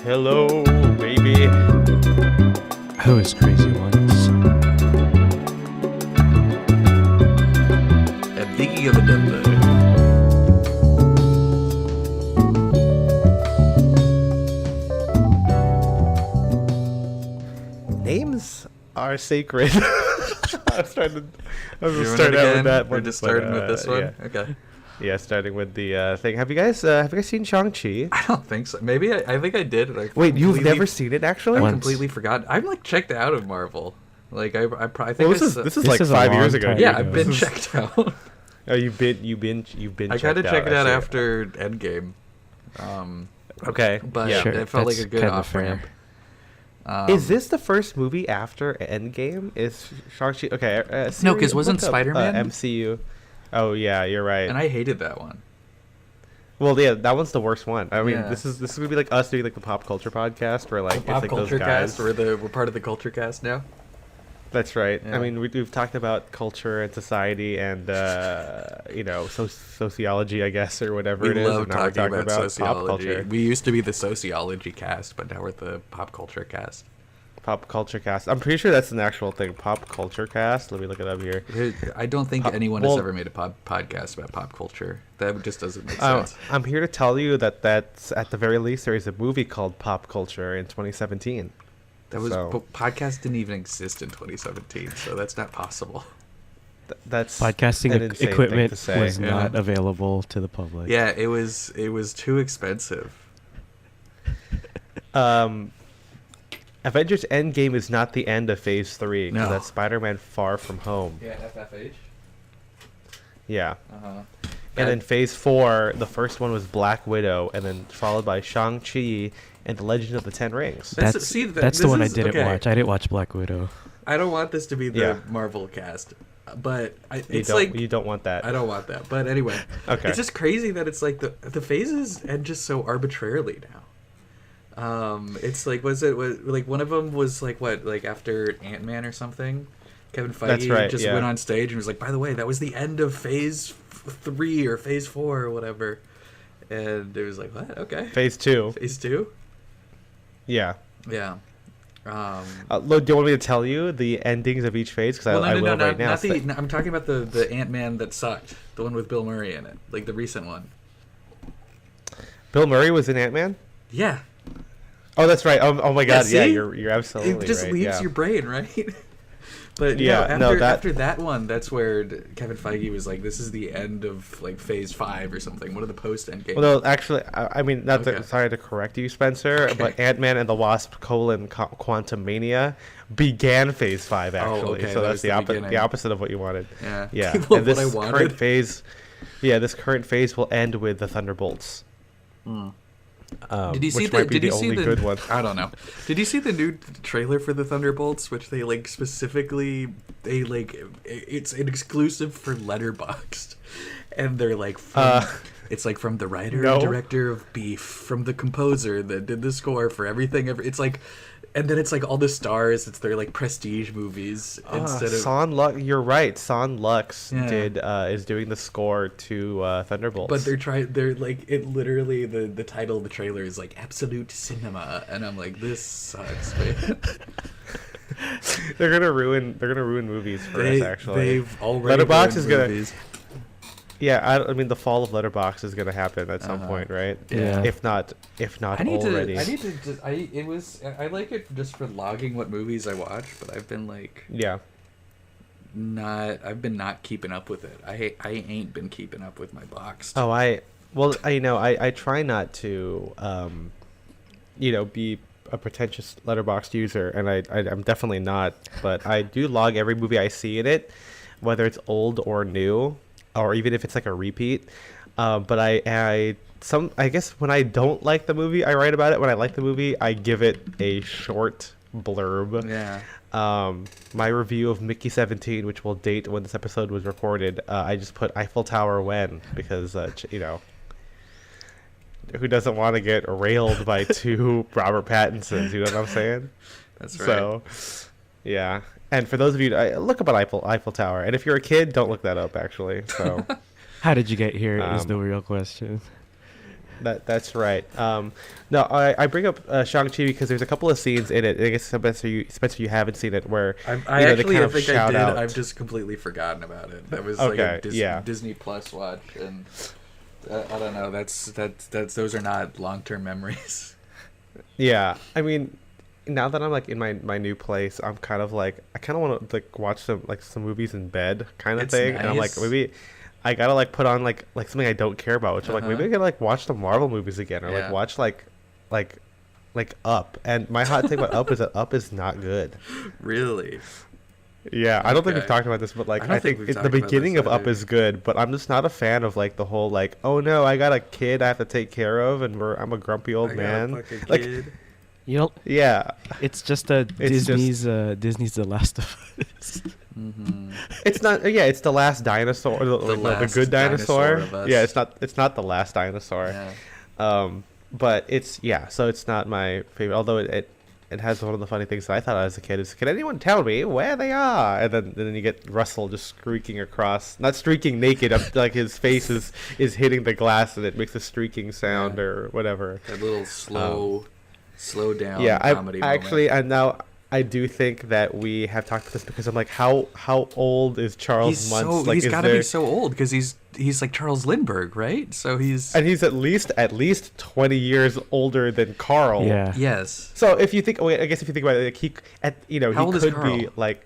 Hello, baby. I was crazy once. I'm thinking of a number. Names are sacred. I was trying to Doing start it out again? with that We're one. just starting with this one? Yeah. Okay. Yeah, starting with the thing. Have you guys seen Shang-Chi? I don't think so. Maybe I think I did. And I Wait, you've completely- never seen it actually? I Once. completely forgot. I'm like checked out of Marvel. Like I think Well, this is this like is a 5 years long ago. time dude. yeah, I've been This is- checked out. Oh, you've been I checked gotta check it out I see. after Endgame. Okay, But yeah. Sure, it felt like that's a good kinda off ramp. Is this the first movie after Endgame? Is Shang-Chi... Okay, No, Siri, 'cause wasn't look up, Spider-Man? MCU. Oh, yeah, you're right. And I hated that one. Well, yeah, that one's the worst one. I mean, Yeah. this is gonna be like us doing like the pop culture podcast, where like The Pop it's like Culture those guys. Cast. We're part of the Culture Cast now. That's right. Yeah. I mean, we've talked about culture and society and sociology, I guess, or whatever We it is. love and now we're talking about pop sociology. culture. We used to be the Sociology Cast, but now we're the Pop Culture Cast. Pop culture cast. I'm pretty sure that's an actual thing. Pop culture cast. Let me look it up here. I don't think anyone well- has ever made a podcast about pop culture. That just doesn't make Oh, sense. I'm here to tell you that's at the very least there is a movie called Pop Culture in 2017. That was so- podcast didn't even exist in 2017, so that's not possible. That's Podcasting an insane thing equipment to say. was Yeah. not available to the public. Yeah, it was too expensive. Avengers Endgame is not the end of Phase 3 because No. that's Spider-Man Far From Home. Yeah, FFH. Yeah. Uh-huh. And then Phase 4, the first one was Black Widow, and then followed by Shang-Chi and the Legend of the Ten Rings. That's See, that's the this one I is- didn't okay. watch. I didn't watch Black Widow. I don't want this to be the Yeah. Marvel cast, but You don't want that. I don't want that. But anyway, Okay. it's just crazy that it's like the phases end just so arbitrarily now. It's like like one of them was like what, like after Ant-Man or something. Kevin Feige That's right, just yeah. went on stage and was like, by the way, that was the end of Phase 3 or Phase 4 or whatever. And it was like, what? Okay. Phase 2. Phase 2? Yeah. Yeah. Look, do you want me to tell you the endings of each phase? Because I will right now. not the. I'm talking about the Ant-Man that sucked, the one with Bill Murray in it, like the recent one. Bill Murray was in Ant-Man? Yeah, Oh, that's right. Oh my God. Yeah, see? you're absolutely it just right. leaves yeah. your brain, right? But Yeah, after that one, that's where Kevin Feige was like, "This is the end of like Phase 5 or something." One of the post-Endgame. Well, no, actually, I mean, not Okay. to, sorry to correct you, Spencer, Okay. but Ant-Man and the Wasp: Quantum Mania began Phase 5 actually. okay, So that that's was the the opposite. beginning. The opposite of what you wanted. Yeah. Yeah. What and this I wanted. current phase, this current phase will end with the Thunderbolts. Did you see which the? might be Did the you see only the? good one. I don't know. Did you see the new trailer for the Thunderbolts, which they like specifically? They like it's an exclusive for Letterboxd, and they're like, it's like from the writer No. and director of Beef, from the composer that did the score for everything. It's like, and then it's like all the stars. It's their like prestige movies instead of. Son Lux, you're right. Son Lux Yeah. is doing the score to Thunderbolts. But they're like, it literally, the title of the trailer is like Absolute Cinema, and I'm like, this sucks, man. they're gonna ruin movies for us. Actually, They've already Letterboxd ruined is gonna- movies. Yeah, I mean the fall of Letterboxd is gonna happen at some point, right? Yeah. If not I need already. I like it just for logging what movies I watch, but I've been like Yeah. I've been not keeping up with it. I ain't been keeping up with my box. Oh, I try not to, be a pretentious Letterboxd user, and I'm definitely not. But I do log every movie I see in it, whether it's old or new, or even if it's like a repeat. But I guess when I don't like the movie, I write about it. When I like the movie, I give it a short blurb. Yeah. My review of Mickey 17, which will date when this episode was recorded, I just put Eiffel Tower when, because who doesn't want to get railed by two Robert Pattinsons? You know what I'm saying? That's right. So, yeah. And for those of you, look up an Eiffel Tower. And if you're a kid, don't look that up, actually. So, How did you get here is Um, the real question. That's right. No, I bring up Shang-Chi because there's a couple of scenes in it. I guess Spencer, you haven't seen it where I they actually kind I of think I shout did. out. I've just completely forgotten about it. That was Okay, like a yeah. Disney Plus watch, and I don't know. That's those are not long-term memories. Yeah, I mean, now that I'm like in my new place, I'm kind of like I kind of want to like watch some movies in bed kind of It's thing, and I'm like nice. maybe I gotta like put on like something I don't care about, which I'm like maybe I Uh-huh. can like watch the Marvel movies again or like Yeah. watch like like Up. And my hot take about Up is that Up is not good. Really? Yeah, I don't think we've Okay. talked about this, but I like don't I think think we've the talked about this beginning of Up either. is good, but I'm just not a fan of like the whole like oh no I got a kid I have to take care of and I'm a grumpy old I got a man. fucking Like kid. You know, yeah, it's just a It's just- Disney's The Last of Us. Mm-hmm. it's not. Yeah, it's the last dinosaur. The last good dinosaur. dinosaur of us. Yeah, it's not the last dinosaur. Yeah. But it's yeah. So it's not my favorite. Although it has one of the funny things that I thought as a kid is, can anyone tell me where they are? And then you get Russell just streaking across, not streaking naked, like his face is hitting the glass and it makes a streaking sound Yeah. or whatever. That little slow down Yeah, comedy moment. I now I do think that we have talked about this because I'm like, how old is Charles He's Muntz? so Like, he's is got to there, be so old because he's like Charles Lindbergh, right? So he's and he's at least 20 years older than Carl. Yeah. yes. So if you think, wait, I guess if you think about it, like How old he is could Carl? be like,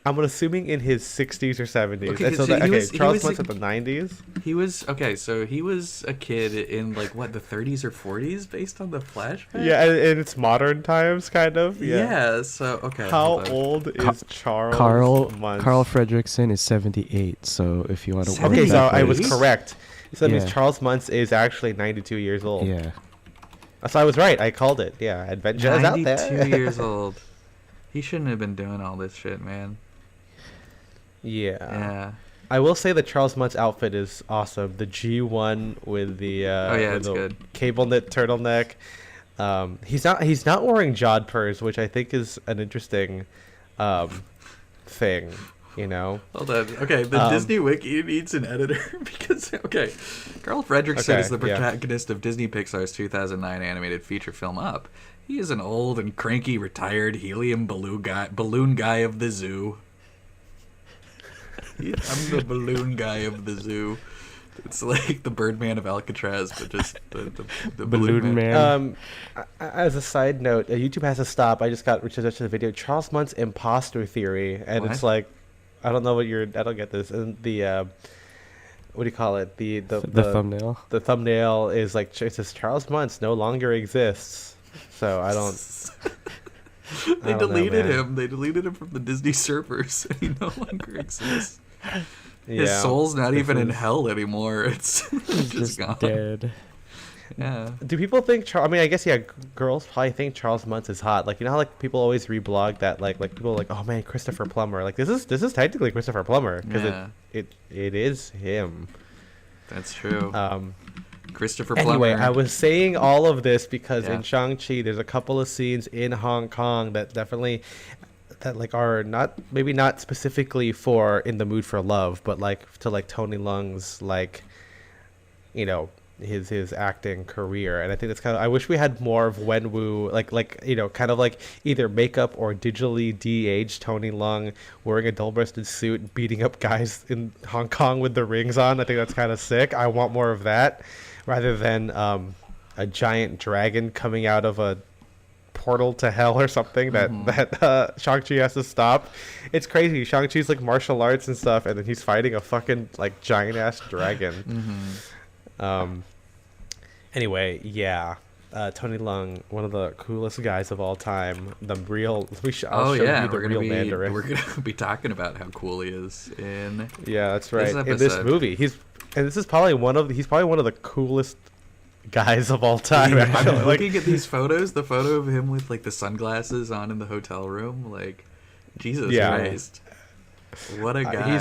I'm assuming in his 60s or 70s. Okay, and so so that, he okay, was- he Charles was Muntz a- at the 90s. He was okay. So he was a kid in like what the 30s or 40s, based on the flashback. Yeah, and it's modern times, kind of. Yeah. Yeah. So okay. How hold on. old is Charles Carl Muntz? Fredrickson is 78. So if you want to Okay, so I was 78? correct. So that Yeah. means Charles Muntz is actually 92 years old. Yeah. So I was right. I called it. Yeah, Adventure is out 92 there. years old. He shouldn't have been doing all this shit, man. Yeah. Yeah. I will say the Charles Muntz outfit is awesome. The G1 with the Oh, yeah, with it's the good. cable knit turtleneck. He's not wearing jodhpurs, which I think is an interesting thing. You know. Hold on. Okay, the Disney Wiki needs an editor because okay, Carl Fredrickson is the Okay, yeah. protagonist of Disney Pixar's 2009 animated feature film Up. He is an old and cranky retired helium balloon guy of the zoo. I'm the balloon guy of the zoo. It's like the Birdman of Alcatraz, but just the Balloon Man. As a side note, YouTube has to stop. I just got researched the video. Charles Muntz imposter theory, and What? it's like, I don't know what you're. I don't get this. And the what do you call it? The thumbnail. The thumbnail is like it says Charles Muntz no longer exists. So I don't. They I don't know, deleted man. him. They deleted him from the Disney servers. He no longer exists. His Yeah, soul's not this even in is- hell anymore. It's just Just gone. dead. Yeah. Do people think I mean, I guess yeah, girls probably think Charles Muntz is hot. Like you know how like people always reblog that like people are like, oh man, Christopher Plummer. Like this is technically Christopher Plummer because Yeah. it is him. That's true. Christopher Anyway, Plummer. I was saying all of this because Yeah. in Shang-Chi, there's a couple of scenes in Hong Kong that definitely that like are maybe not specifically for In the Mood for Love, but like to like Tony Leung's like, you know, his acting career. And I think that's kind of I wish we had more of Wenwu like you know kind of like either makeup or digitally de-aged Tony Leung wearing a double-breasted suit beating up guys in Hong Kong with the rings on. I think that's kind of sick. I want more of that rather than a giant dragon coming out of a portal to hell or something that Shang-Chi has to stop. It's crazy. Shang-Chi's like martial arts and stuff, and then he's fighting a fucking like giant ass dragon. Anyway, yeah. Tony Leung, one of the coolest guys of all time. The real. I'll show you the we're real gonna be Mandarin. we're gonna be talking about how cool he is in. Yeah, that's right. this In this episode. movie, he's probably one of the coolest guys of all time. I'm Actually, like looking at these photos. The photo of him with like the sunglasses on in the hotel room. Like, Jesus Yeah. Christ, what a guy!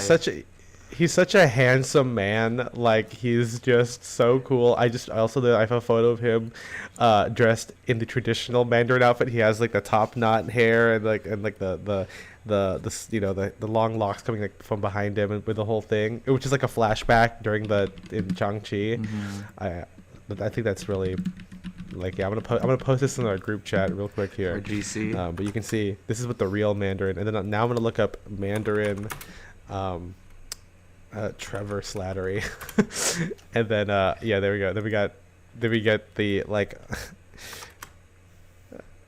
he's such a handsome man. Like he's just so cool. I have a photo of him dressed in the traditional Mandarin outfit. He has like the top knot hair and the you know the long locks coming like from behind him and with the whole thing, which is like a flashback in Shang-Chi. I think that's really like, yeah. I'm gonna post this in our group chat real quick here. Or GC. But you can see this is what the real Mandarin, and then now I'm gonna look up Mandarin, Trevor Slattery, and then yeah, there we go. Then we get the like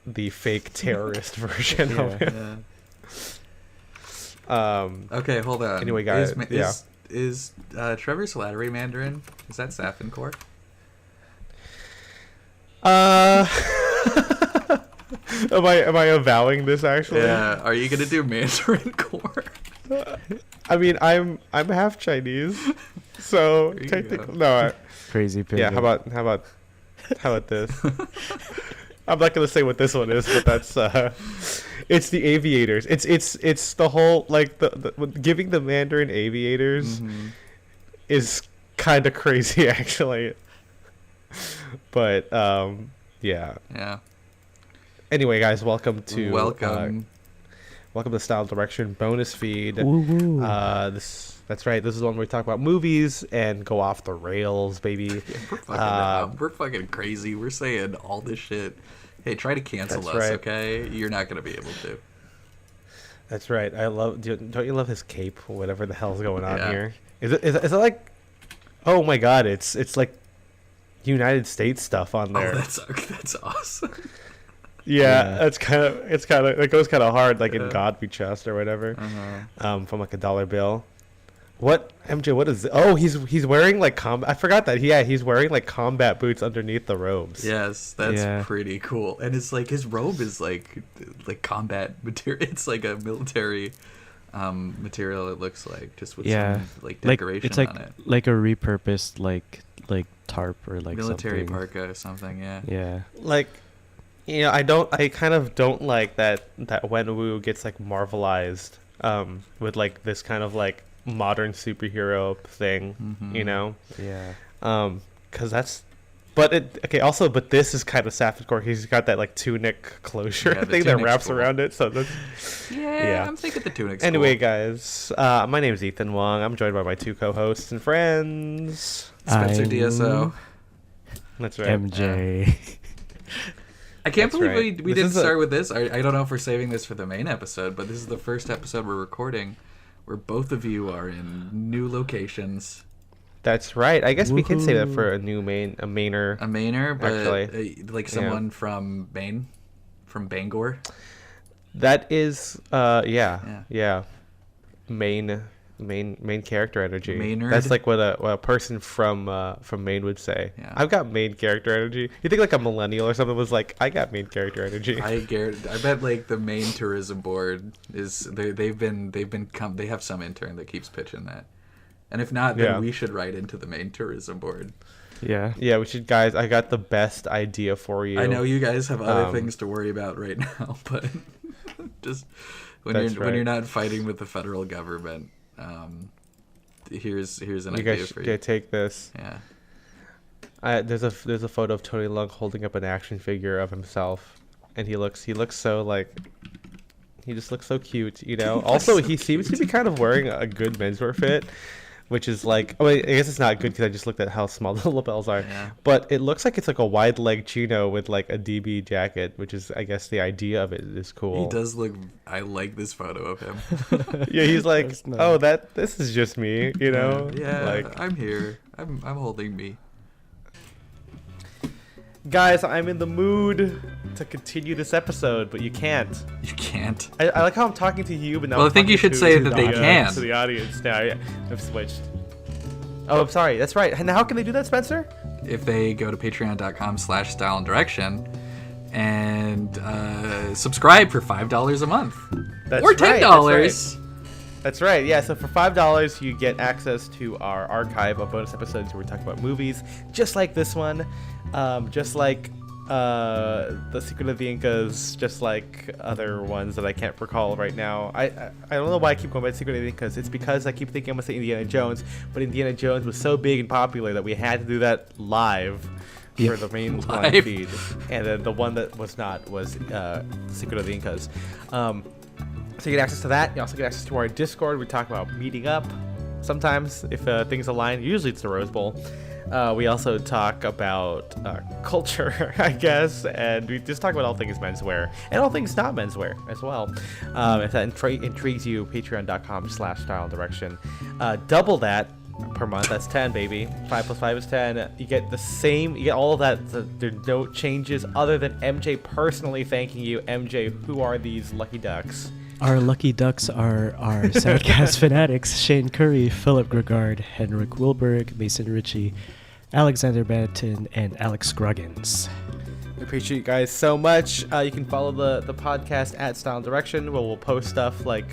the fake terrorist version of him. Yeah. Okay, hold on. Anyway, guys, is Trevor Slattery Mandarin? Is that Safin Core? Am I avowing this actually? Yeah. Are you gonna do Mandarin Core? I mean, I'm half Chinese, so technically no. Crazy pivot. Yeah. How about this? I'm not gonna say what this one is, but that's it's the aviators. It's the whole like the giving the Mandarin aviators is kind of crazy actually. But yeah. Yeah. Anyway, guys, welcome to Style Direction bonus feed. Woo-woo. That's right. This is the one where we talk about movies and go off the rails, baby. Yeah, we're fucking crazy. We're saying all this shit. Hey, try to cancel us, right. okay? You're not gonna be able to. That's right. I love. Don't you love his cape? Whatever the hell's going on Yeah. here. Is it like? Oh my God! It's like United States stuff on there. Oh, that's awesome. Yeah, it's kind of it goes kind of hard, like in Yeah. God We Trust or whatever. Uh-huh. From like a dollar bill. What MJ? What is it? Oh, he's wearing like combat. I forgot that. Yeah, he's wearing like combat boots underneath the robes. Yes, that's Yeah. pretty cool. And it's like his robe is like combat material. It's like a military material. It looks like just with some like decoration it's like, on it. like a repurposed like tarp or like Military something. parka or something. Yeah. Yeah. Like, you know, I kind of don't like that Wenwu gets like marvelized with like this kind of like modern superhero thing, you know? Yeah. Because that's, but this is kind of Safdcore. He's got that like tunic closure Yeah, the thing that tunic's wraps cool. around it. So that's Yeah, I'm thinking the tunic's anyway, cool. guys. My name is Ethan Wong. I'm joined by my two co-hosts and friends. Spencer I'm DSO. That's right. MJ. I can't That's believe right. we This didn't is start with this. I don't know if we're saving this for the main episode, but this is the first episode we're recording where both of you are in new locations. That's right. I guess we can say that Woohoo. for a mainer. A Mainer, but Actually, like someone from Maine, from Bangor. That is, yeah. Main character energy. Maynard? That's like what a person from Maine would say. Yeah. I've got main character energy. You think like a millennial or something was like, I got main character energy. I bet like the Maine tourism board is they have some intern that keeps pitching that, and if not, then Yeah. we should write into the Maine tourism board. Yeah. Yeah, we should, guys. I got the best idea for you. I know you guys have other things to worry about right now, but just when That's you're right. not fighting with the federal government, here's an You idea guys for should you. take this. Yeah. There's a photo of Tony Leung holding up an action figure of himself, and he looks so like. He just looks so cute, you know. Also, he seems to be kind of wearing a good menswear fit, which is like, I guess it's not good because I just looked at how small the lapels are. Yeah. But it looks like it's like a wide leg chino with like a DB jacket, which is, I guess, the idea of it is cool. He does look. I like this photo of him. Yeah, he's like, That's nice. oh, this is just me, you know. Yeah, Like, I'm here. I'm holding me. guys, I'm in the mood to continue this episode, but you can't. You can't. I like how I'm talking to you, but now Well, I'm I think you talking should to say the that they audience- can. To the audience now, yeah, I've switched. Oh, I'm sorry. That's right. And how can they do that, Spencer? If they go to patreon.com/style and direction and subscribe for $5 a month. That's or right, $10. That's right. Yeah. So for $5, you get access to our archive of bonus episodes where we talk about movies, just like this one, just like the Secret of the Incas, just like other ones that I can't recall right now. I don't know why I keep going by Secret of the Incas. It's because I keep thinking I'm gonna say Indiana Jones, but Indiana Jones was so big and popular that we had to do that live for the main one Live. feed, and then the one that was not was Secret of the Incas. So you get access to that. You also get access to our Discord. We talk about meeting up sometimes if things align. Usually it's the Rose Bowl. We also talk about culture, I guess, and we just talk about all things menswear and all things not menswear as well. If that intrigues you, patreon.com/style and direction. Double that per month. That's 10, baby. 5 plus 5 is 10. You get the same. You get all of that. There's no changes other than MJ personally thanking you. MJ, who are these lucky ducks? Our lucky ducks are our Sadcast fanatics: Shane Curry, Philip Gregard, Henrik Wilberg, Mason Ritchie, Alexander Banton, and Alex Scroggins. We appreciate you guys so much. You can follow the podcast at Style and Direction, where we'll post stuff like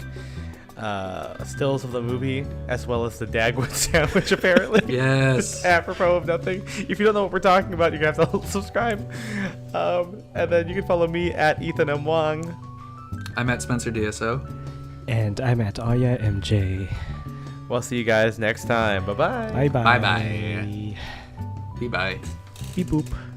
stills of the movie as well as the Dagwood sandwich, apparently. Yes. Apropos of nothing. If you don't know what we're talking about, you're going to have to subscribe. And then you can follow me at Ethan M. Wong. I'm at Spencer DSO. And I'm at Aya MJ. We'll see you guys next time. Bye-bye. Bye-bye. Bye-bye. Bye-bye. Beep boop.